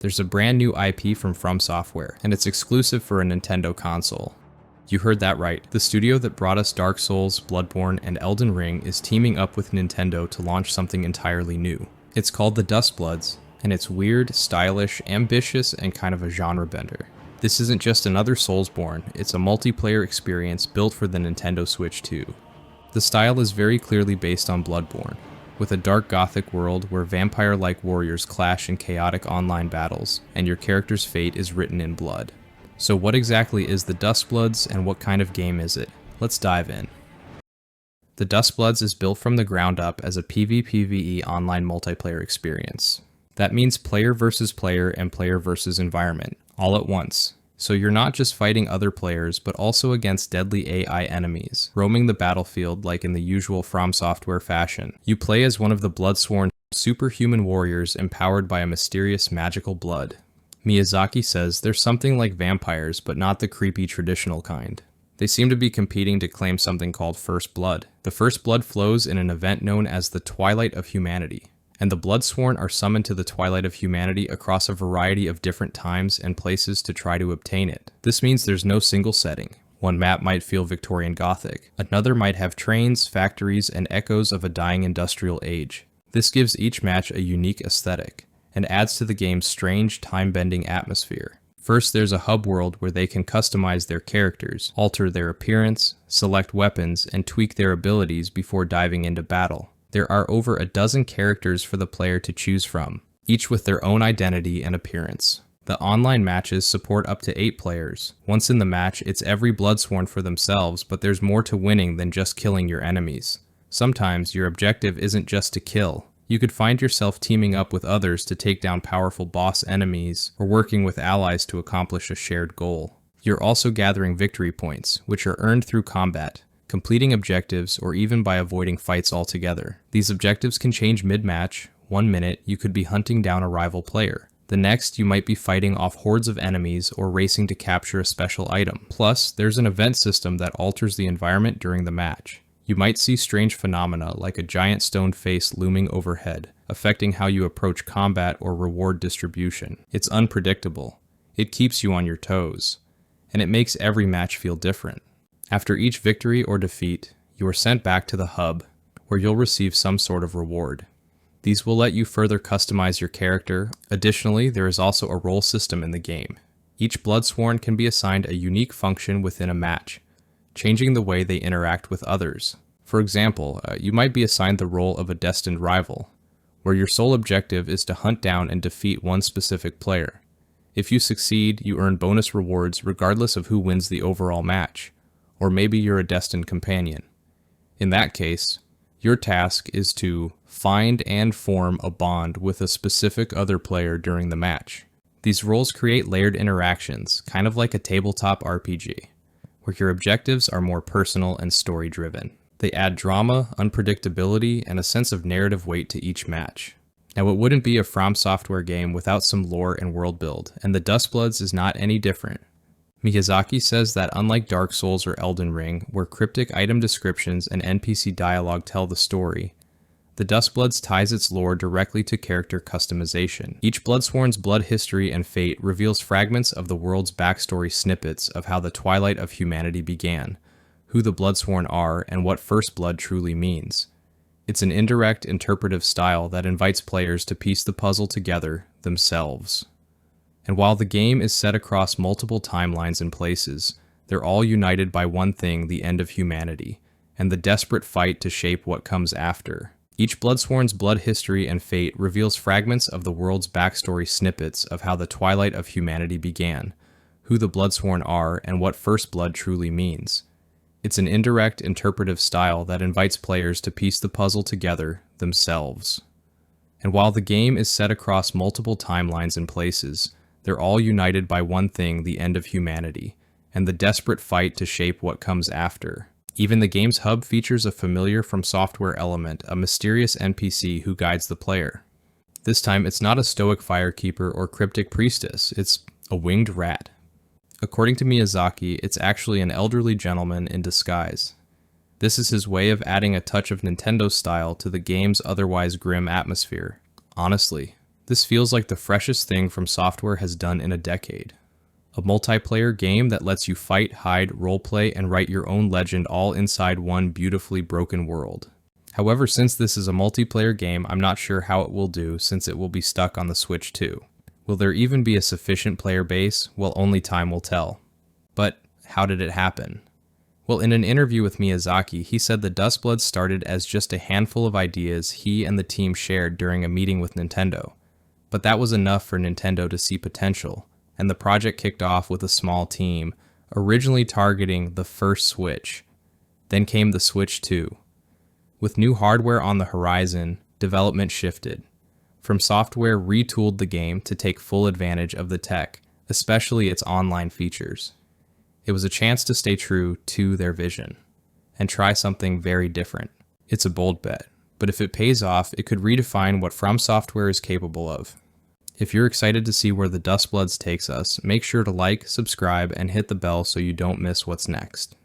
There's a brand new IP from FromSoftware, and it's exclusive for a Nintendo console. You heard that right. The studio that brought us Dark Souls, Bloodborne, and Elden Ring is teaming up with Nintendo to launch something entirely new. It's called the Duskbloods, and it's weird, stylish, ambitious, and kind of a genre bender. This isn't just another Soulsborne, it's a multiplayer experience built for the Nintendo Switch 2. The style is very clearly based on Bloodborne, with a dark gothic world where vampire-like warriors clash in chaotic online battles, and your character's fate is written in blood. So what exactly is the Duskbloods, and what kind of game is it? Let's dive in. The Duskbloods is built from the ground up as a PvPvE online multiplayer experience. That means player versus player and player versus environment, all at once. So you're not just fighting other players, but also against deadly AI enemies, roaming the battlefield like in the usual FromSoftware fashion. You play as one of the Bloodsworn superhuman warriors empowered by a mysterious magical blood. Miyazaki says there's something like vampires, but not the creepy traditional kind. They seem to be competing to claim something called First Blood. The First Blood flows in an event known as the Twilight of Humanity, and the Bloodsworn are summoned to the Twilight of Humanity across a variety of different times and places to try to obtain it. This means there's no single setting. One map might feel Victorian Gothic, another might have trains, factories, and echoes of a dying industrial age. This gives each match a unique aesthetic, and adds to the game's strange, time-bending atmosphere. First, there's a hub world where they can customize their characters, alter their appearance, select weapons, and tweak their abilities before diving into battle. There are over a dozen characters for the player to choose from, each with their own identity and appearance. The online matches support up to 8 players. Once in the match, it's every Bloodsworn for themselves, but there's more to winning than just killing your enemies. Sometimes your objective isn't just to kill. You could find yourself teaming up with others to take down powerful boss enemies, or working with allies to accomplish a shared goal. You're also gathering victory points, which are earned through combat, completing objectives, or even by avoiding fights altogether. These objectives can change mid-match. 1 minute, you could be hunting down a rival player. The next, you might be fighting off hordes of enemies or racing to capture a special item. Plus, there's an event system that alters the environment during the match. You might see strange phenomena like a giant stone face looming overhead, affecting how you approach combat or reward distribution. It's unpredictable. It keeps you on your toes, and it makes every match feel different. After each victory or defeat, you are sent back to the hub, where you'll receive some sort of reward. These will let you further customize your character. Additionally, there is also a role system in the game. Each Bloodsworn can be assigned a unique function within a match, changing the way they interact with others. For example, you might be assigned the role of a destined rival, where your sole objective is to hunt down and defeat one specific player. If you succeed, you earn bonus rewards regardless of who wins the overall match. Or maybe you're a destined companion. In that case, your task is to find and form a bond with a specific other player during the match. These roles create layered interactions, kind of like a tabletop RPG, where your objectives are more personal and story-driven. They add drama, unpredictability, and a sense of narrative weight to each match. Now, it wouldn't be a FromSoftware game without some lore and world build, and the Duskbloods is not any different. Miyazaki says that unlike Dark Souls or Elden Ring, where cryptic item descriptions and NPC dialogue tell the story, the Duskbloods ties its lore directly to character customization. Each Bloodsworn's blood history and fate reveals fragments of the world's backstory snippets of how the Twilight of Humanity began, who the Bloodsworn are, and what First Blood truly means. It's an indirect, interpretive style that invites players to piece the puzzle together themselves. And while the game is set across multiple timelines and places, they're all united by one thing: the end of humanity, and the desperate fight to shape what comes after. Each Bloodsworn's blood history and fate reveals fragments of the world's backstory snippets of how the Twilight of Humanity began, who the Bloodsworn are, and what First Blood truly means. It's an indirect, interpretive style that invites players to piece the puzzle together themselves. And while the game is set across multiple timelines and places, they're all united by one thing: the end of humanity, and the desperate fight to shape what comes after. Even the game's hub features a familiar FromSoftware element, a mysterious NPC who guides the player. This time, it's not a stoic firekeeper or cryptic priestess, it's a winged rat. According to Miyazaki, it's actually an elderly gentleman in disguise. This is his way of adding a touch of Nintendo style to the game's otherwise grim atmosphere. Honestly, This feels like the freshest thing FromSoftware has done in a decade. A multiplayer game that lets you fight, hide, roleplay, and write your own legend all inside one beautifully broken world. However, since this is a multiplayer game, I'm not sure how it will do since it will be stuck on the Switch too. Will there even be a sufficient player base? Well, only time will tell. But how did it happen? Well, in an interview with Miyazaki, he said the Duskbloods started as just a handful of ideas he and the team shared during a meeting with Nintendo. But that was enough for Nintendo to see potential, and the project kicked off with a small team, originally targeting the first Switch. Then came the Switch 2. With new hardware on the horizon, development shifted. FromSoftware retooled the game to take full advantage of the tech, especially its online features. It was a chance to stay true to their vision, and try something very different. It's a bold bet, but if it pays off, it could redefine what FromSoftware is capable of. If you're excited to see where the Duskbloods takes us, make sure to like, subscribe, and hit the bell so you don't miss what's next.